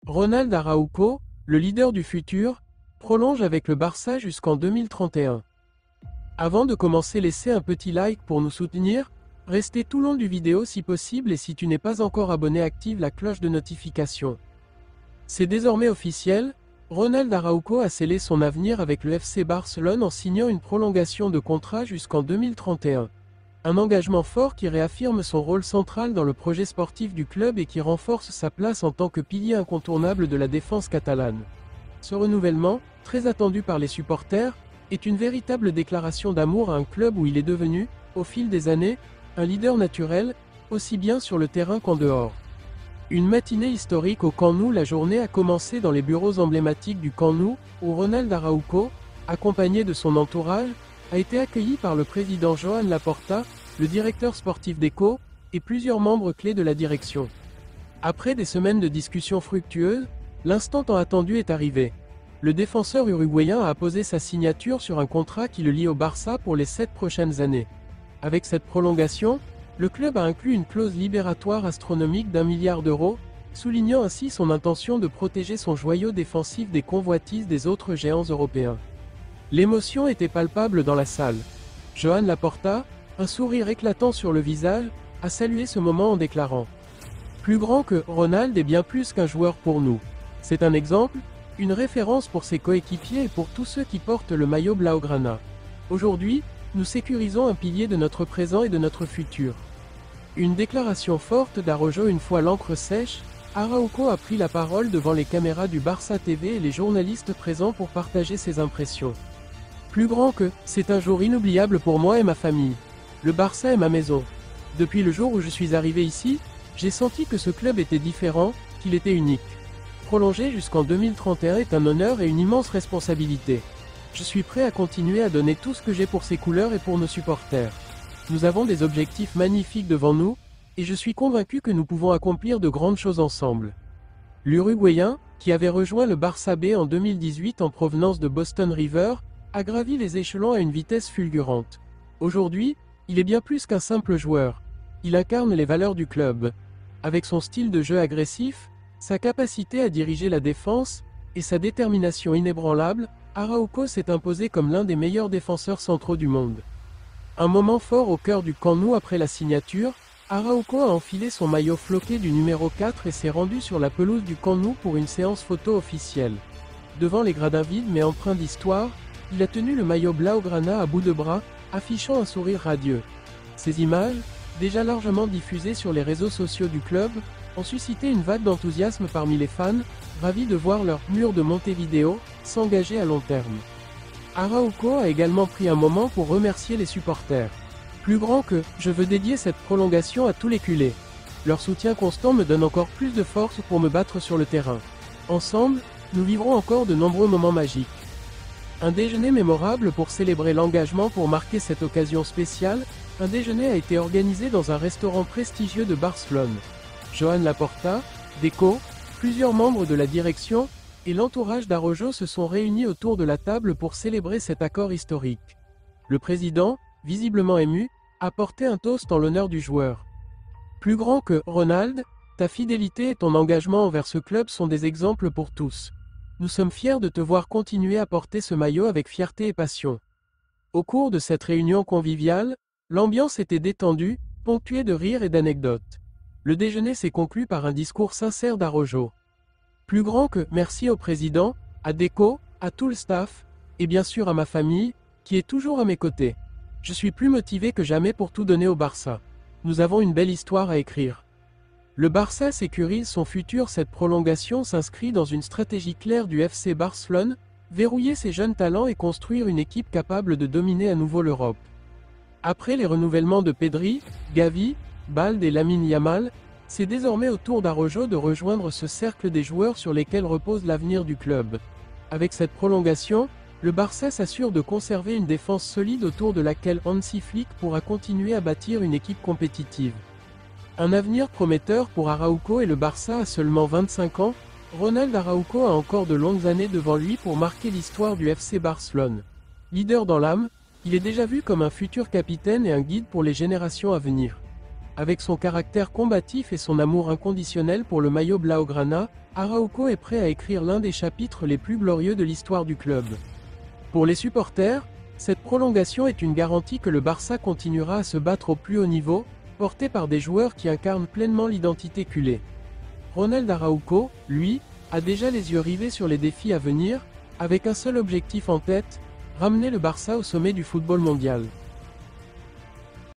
Ronald Araujo, le leader du futur, prolonge avec le Barça jusqu'en 2031. Avant de commencer, laissez un petit like pour nous soutenir, restez tout le long du vidéo si possible et si tu n'es pas encore abonné, active la cloche de notification. C'est désormais officiel, Ronald Araujo a scellé son avenir avec le FC Barcelone en signant une prolongation de contrat jusqu'en 2031. Un engagement fort qui réaffirme son rôle central dans le projet sportif du club et qui renforce sa place en tant que pilier incontournable de la défense catalane. Ce renouvellement, très attendu par les supporters, est une véritable déclaration d'amour à un club où il est devenu, au fil des années, un leader naturel, aussi bien sur le terrain qu'en dehors. Une matinée historique au Camp Nou. La journée a commencé dans les bureaux emblématiques du Camp Nou, où Ronald Araujo, accompagné de son entourage, a été accueilli par le président Joan Laporta, le directeur sportif d'Eco, et plusieurs membres clés de la direction. Après des semaines de discussions fructueuses, l'instant tant attendu est arrivé. Le défenseur uruguayen a apposé sa signature sur un contrat qui le lie au Barça pour les 7 prochaines années. Avec cette prolongation, le club a inclus une clause libératoire astronomique d'1 milliard d'euros, soulignant ainsi son intention de protéger son joyau défensif des convoitises des autres géants européens. L'émotion était palpable dans la salle. Joan Laporta, un sourire éclatant sur le visage, a salué ce moment en déclarant « Plus grand que Ronald est bien plus qu'un joueur pour nous. C'est un exemple, une référence pour ses coéquipiers et pour tous ceux qui portent le maillot Blaugrana. Aujourd'hui, nous sécurisons un pilier de notre présent et de notre futur. » Une déclaration forte d'Araujo. Une fois l'encre sèche, Araujo a pris la parole devant les caméras du Barça TV et les journalistes présents pour partager ses impressions. Plus grand que, c'est un jour inoubliable pour moi et ma famille. Le Barça est ma maison. Depuis le jour où je suis arrivé ici, j'ai senti que ce club était différent, qu'il était unique. Prolonger jusqu'en 2031 est un honneur et une immense responsabilité. Je suis prêt à continuer à donner tout ce que j'ai pour ces couleurs et pour nos supporters. Nous avons des objectifs magnifiques devant nous, et je suis convaincu que nous pouvons accomplir de grandes choses ensemble. L'Uruguayen, qui avait rejoint le Barça B en 2018 en provenance de Boston River, a gravi les échelons à une vitesse fulgurante. Aujourd'hui, il est bien plus qu'un simple joueur. Il incarne les valeurs du club. Avec son style de jeu agressif, sa capacité à diriger la défense, et sa détermination inébranlable, Araujo s'est imposé comme l'un des meilleurs défenseurs centraux du monde. Un moment fort au cœur du Camp Nou. Après la signature, Araujo a enfilé son maillot floqué du numéro 4 et s'est rendu sur la pelouse du Camp Nou pour une séance photo officielle. Devant les gradins vides mais empreints d'histoire, il a tenu le maillot Blaugrana à bout de bras, affichant un sourire radieux. Ces images, déjà largement diffusées sur les réseaux sociaux du club, ont suscité une vague d'enthousiasme parmi les fans, ravis de voir leur « mur de Montevideo » s'engager à long terme. Araujo a également pris un moment pour remercier les supporters. Plus grand que, je veux dédier cette prolongation à tous les culés. Leur soutien constant me donne encore plus de force pour me battre sur le terrain. Ensemble, nous vivrons encore de nombreux moments magiques. Un déjeuner mémorable pour célébrer l'engagement. Pour marquer cette occasion spéciale, un déjeuner a été organisé dans un restaurant prestigieux de Barcelone. Joan Laporta, Deco, plusieurs membres de la direction, et l'entourage d'Araujo se sont réunis autour de la table pour célébrer cet accord historique. Le président, visiblement ému, a porté un toast en l'honneur du joueur. Plus grand que Ronald, ta fidélité et ton engagement envers ce club sont des exemples pour tous. Nous sommes fiers de te voir continuer à porter ce maillot avec fierté et passion. Au cours de cette réunion conviviale, l'ambiance était détendue, ponctuée de rires et d'anecdotes. Le déjeuner s'est conclu par un discours sincère d'Araujo. Plus grand que, merci au président, à Deco, à tout le staff, et bien sûr à ma famille, qui est toujours à mes côtés. Je suis plus motivé que jamais pour tout donner au Barça. Nous avons une belle histoire à écrire. Le Barça sécurise son futur. Cette prolongation s'inscrit dans une stratégie claire du FC Barcelone, verrouiller ses jeunes talents et construire une équipe capable de dominer à nouveau l'Europe. Après les renouvellements de Pedri, Gavi, Balde et Lamine Yamal, c'est désormais au tour d'Araujo de rejoindre ce cercle des joueurs sur lesquels repose l'avenir du club. Avec cette prolongation, le Barça s'assure de conserver une défense solide autour de laquelle Hansi Flick pourra continuer à bâtir une équipe compétitive. Un avenir prometteur pour Araujo et le Barça à seulement 25 ans, Ronald Araujo a encore de longues années devant lui pour marquer l'histoire du FC Barcelone. Leader dans l'âme, il est déjà vu comme un futur capitaine et un guide pour les générations à venir. Avec son caractère combatif et son amour inconditionnel pour le maillot blaugrana, Araujo est prêt à écrire l'un des chapitres les plus glorieux de l'histoire du club. Pour les supporters, cette prolongation est une garantie que le Barça continuera à se battre au plus haut niveau, porté par des joueurs qui incarnent pleinement l'identité culée. Ronald Araujo, lui, a déjà les yeux rivés sur les défis à venir, avec un seul objectif en tête, ramener le Barça au sommet du football mondial.